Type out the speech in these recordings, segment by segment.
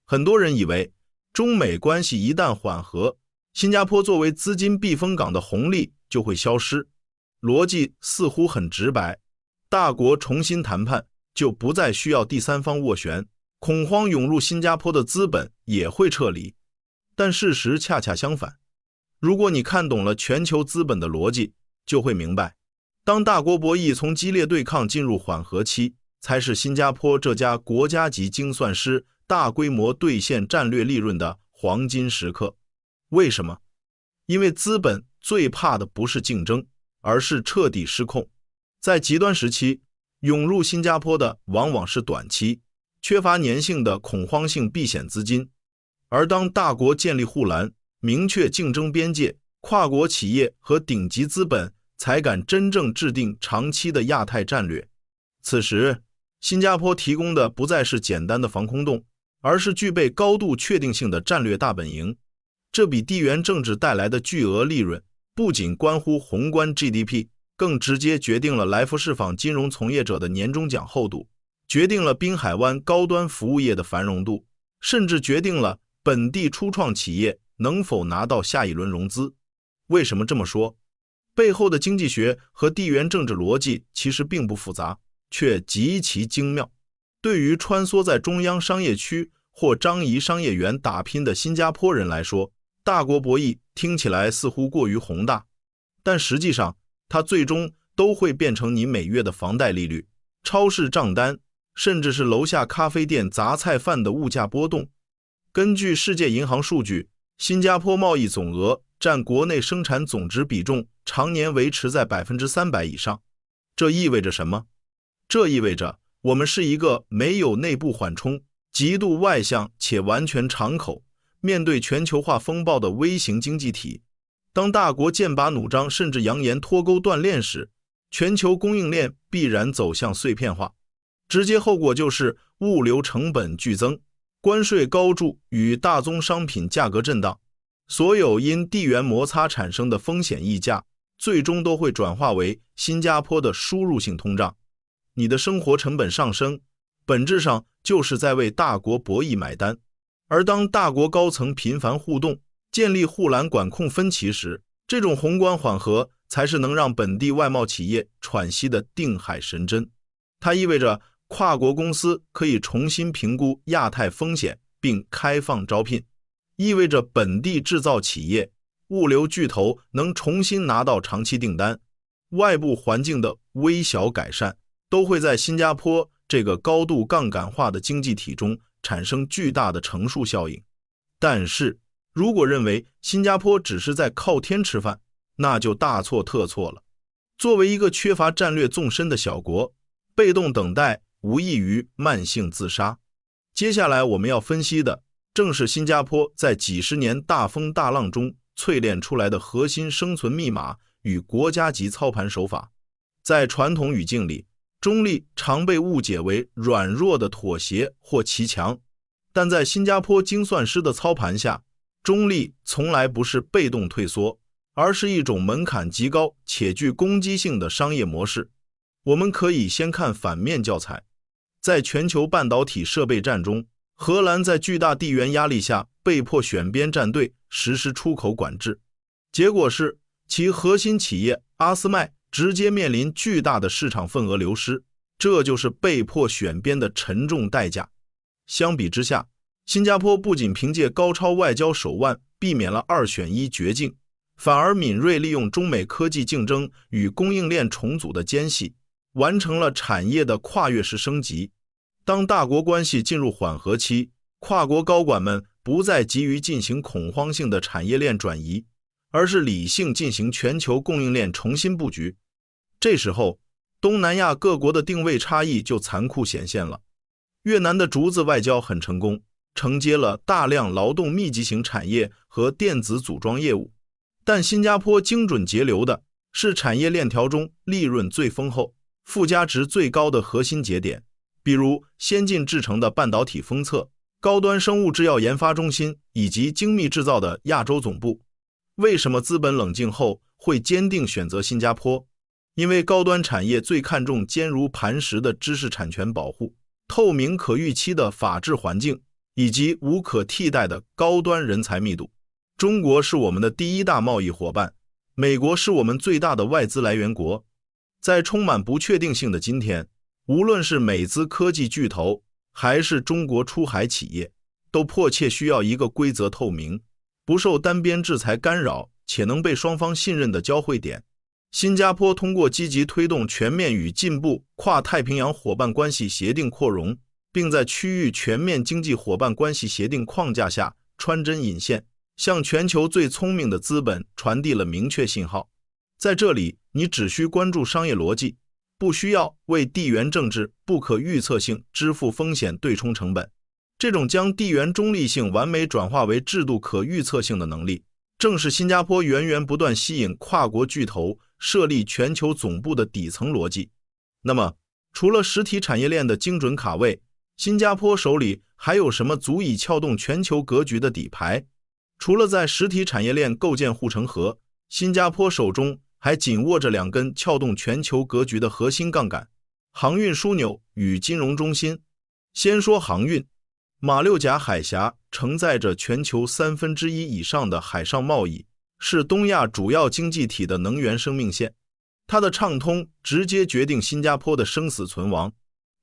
很多人以为中美关系一旦缓和，新加坡作为资金避风港的红利就会消失。逻辑似乎很直白，大国重新谈判就不再需要第三方斡旋，恐慌涌入新加坡的资本也会撤离。但事实恰恰相反，如果你看懂了全球资本的逻辑，就会明白，当大国博弈从激烈对抗进入缓和期，才是新加坡这家国家级精算师大规模兑现战略利润的黄金时刻。为什么？因为资本最怕的不是竞争，而是彻底失控。在极端时期，涌入新加坡的往往是短期、缺乏粘性的恐慌性避险资金，而当大国建立护栏，明确竞争边界，跨国企业和顶级资本才敢真正制定长期的亚太战略。此时，新加坡提供的不再是简单的防空洞，而是具备高度确定性的战略大本营。这比地缘政治带来的巨额利润，不仅关乎宏观 GDP， 更直接决定了来福士坊金融从业者的年终奖厚度，决定了滨海湾高端服务业的繁荣度，甚至决定了本地初创企业能否拿到下一轮融资。为什么这么说？背后的经济学和地缘政治逻辑其实并不复杂，却极其精妙。对于穿梭在中央商业区或樟宜商业园打拼的新加坡人来说，大国博弈听起来似乎过于宏大，但实际上它最终都会变成你每月的房贷利率、超市账单，甚至是楼下咖啡店杂菜饭的物价波动。根据世界银行数据，新加坡贸易总额占国内生产总值比重常年维持在 300% 以上。这意味着什么？这意味着我们是一个没有内部缓冲、极度外向且完全敞口，面对全球化风暴的微型经济体。当大国剑拔弩张甚至扬言脱钩断链时，全球供应链必然走向碎片化，直接后果就是物流成本剧增、关税高筑与大宗商品价格震荡。所有因地缘摩擦产生的风险溢价，最终都会转化为新加坡的输入性通胀。你的生活成本上升，本质上就是在为大国博弈买单。而当大国高层频繁互动，建立护栏管控分歧时，这种宏观缓和才是能让本地外贸企业喘息的定海神针。它意味着跨国公司可以重新评估亚太风险并开放招聘，意味着本地制造企业、物流巨头能重新拿到长期订单，外部环境的微小改善都会在新加坡这个高度杠杆化的经济体中产生巨大的乘数效应。但是，如果认为新加坡只是在靠天吃饭，那就大错特错了。作为一个缺乏战略纵深的小国，被动等待无异于慢性自杀。接下来我们要分析的，正是新加坡在几十年大风大浪中淬炼出来的核心生存密码与国家级操盘手法。在传统语境里，中立常被误解为软弱的妥协或骑墙，但在新加坡精算师的操盘下，中立从来不是被动退缩，而是一种门槛极高且具攻击性的商业模式。我们可以先看反面教材。在全球半导体设备战中，荷兰在巨大地缘压力下被迫选边站队，实施出口管制，结果是其核心企业阿斯麦直接面临巨大的市场份额流失，这就是被迫选边的沉重代价。相比之下，新加坡不仅凭借高超外交手腕避免了2选1绝境，反而敏锐利用中美科技竞争与供应链重组的间隙，完成了产业的跨越式升级。当大国关系进入缓和期，跨国高管们不再急于进行恐慌性的产业链转移，而是理性进行全球供应链重新布局。这时候，东南亚各国的定位差异就残酷显现了。越南的竹子外交很成功，承接了大量劳动密集型产业和电子组装业务，但新加坡精准节流的是产业链条中利润最丰厚、附加值最高的核心节点，比如先进制程的半导体封测、高端生物制药研发中心以及精密制造的亚洲总部。为什么资本冷静后会坚定选择新加坡？因为高端产业最看重坚如磐石的知识产权保护、透明可预期的法治环境，以及无可替代的高端人才密度。中国是我们的第一大贸易伙伴，美国是我们最大的外资来源国。在充满不确定性的今天，无论是美资科技巨头，还是中国出海企业，都迫切需要一个规则透明、不受单边制裁干扰，且能被双方信任的交汇点。新加坡通过积极推动全面与进步跨太平洋伙伴关系协定扩容，并在区域全面经济伙伴关系协定框架下穿针引线，向全球最聪明的资本传递了明确信号。在这里，你只需关注商业逻辑，不需要为地缘政治不可预测性支付风险对冲成本。这种将地缘中立性完美转化为制度可预测性的能力，正是新加坡源源不断吸引跨国巨头设立全球总部的底层逻辑。那么，除了实体产业链的精准卡位，新加坡手里还有什么足以撬动全球格局的底牌？除了在实体产业链构建护城河，新加坡手中还紧握着2根撬动全球格局的核心杠杆：航运枢纽与金融中心。先说航运，马六甲海峡承载着全球1/3以上的海上贸易，是东亚主要经济体的能源生命线。它的畅通直接决定新加坡的生死存亡。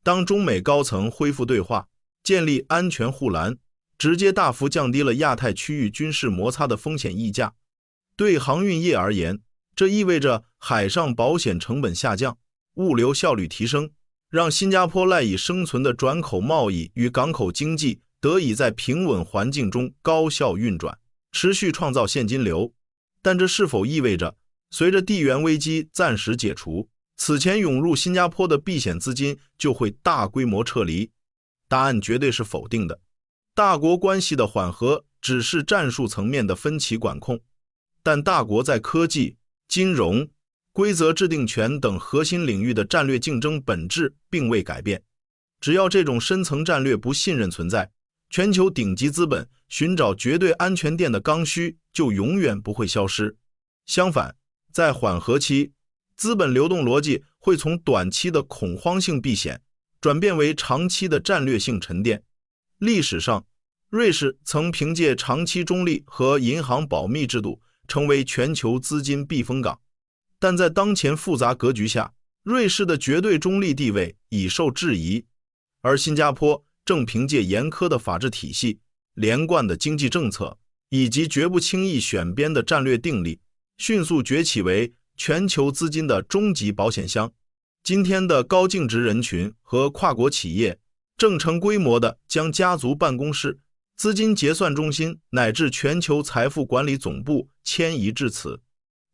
当中美高层恢复对话，建立安全护栏，直接大幅降低了亚太区域军事摩擦的风险溢价。对航运业而言，这意味着海上保险成本下降，物流效率提升，让新加坡赖以生存的转口贸易与港口经济得以在平稳环境中高效运转，持续创造现金流。但这是否意味着随着地缘危机暂时解除，此前涌入新加坡的避险资金就会大规模撤离？答案绝对是否定的。大国关系的缓和只是战术层面的分歧管控，但大国在科技、金融、规则制定权等核心领域的战略竞争本质并未改变。只要这种深层战略不信任存在，全球顶级资本寻找绝对安全垫的刚需就永远不会消失。相反，在缓和期，资本流动逻辑会从短期的恐慌性避险转变为长期的战略性沉淀。历史上，瑞士曾凭借长期中立和银行保密制度成为全球资金避风港，但在当前复杂格局下，瑞士的绝对中立地位已受质疑，而新加坡正凭借严苛的法治体系、连贯的经济政策以及绝不轻易选边的战略定力，迅速崛起为全球资金的终极保险箱。今天的高净值人群和跨国企业正成规模地将家族办公室、资金结算中心乃至全球财富管理总部迁移至此。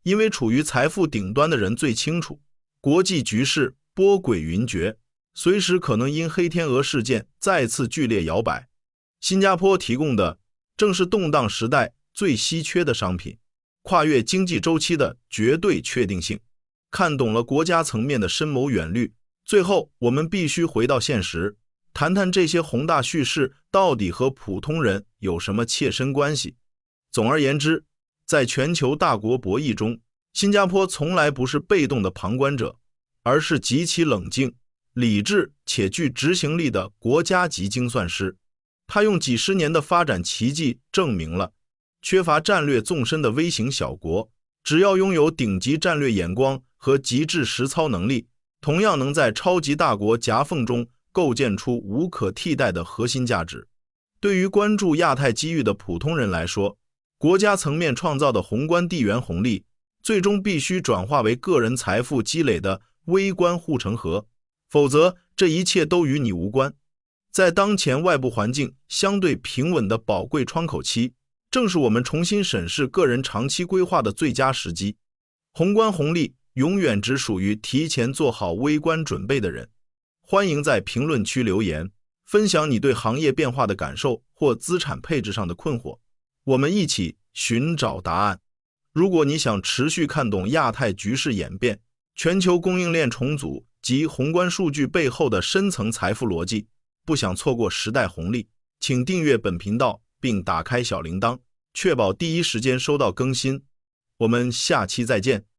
因为处于财富顶端的人最清楚，国际局势波诡云谲，随时可能因黑天鹅事件再次剧烈摇摆。新加坡提供的正是动荡时代最稀缺的商品，跨越经济周期的绝对确定性，看懂了国家层面的深谋远虑。最后，我们必须回到现实，谈谈这些宏大叙事到底和普通人有什么切身关系。总而言之，在全球大国博弈中，新加坡从来不是被动的旁观者，而是极其冷静、理智且具执行力的国家级精算师。他用几十年的发展奇迹证明了，缺乏战略纵深的微型小国，只要拥有顶级战略眼光和极致实操能力，同样能在超级大国夹缝中构建出无可替代的核心价值。对于关注亚太机遇的普通人来说，国家层面创造的宏观地缘红利，最终必须转化为个人财富积累的微观护城河，否则这一切都与你无关。在当前外部环境相对平稳的宝贵窗口期，正是我们重新审视个人长期规划的最佳时机。宏观红利永远只属于提前做好微观准备的人。欢迎在评论区留言，分享你对行业变化的感受或资产配置上的困惑，我们一起寻找答案。如果你想持续看懂亚太局势演变、全球供应链重组及宏观数据背后的深层财富逻辑，不想错过时代红利，请订阅本频道并打开小铃铛，确保第一时间收到更新。我们下期再见。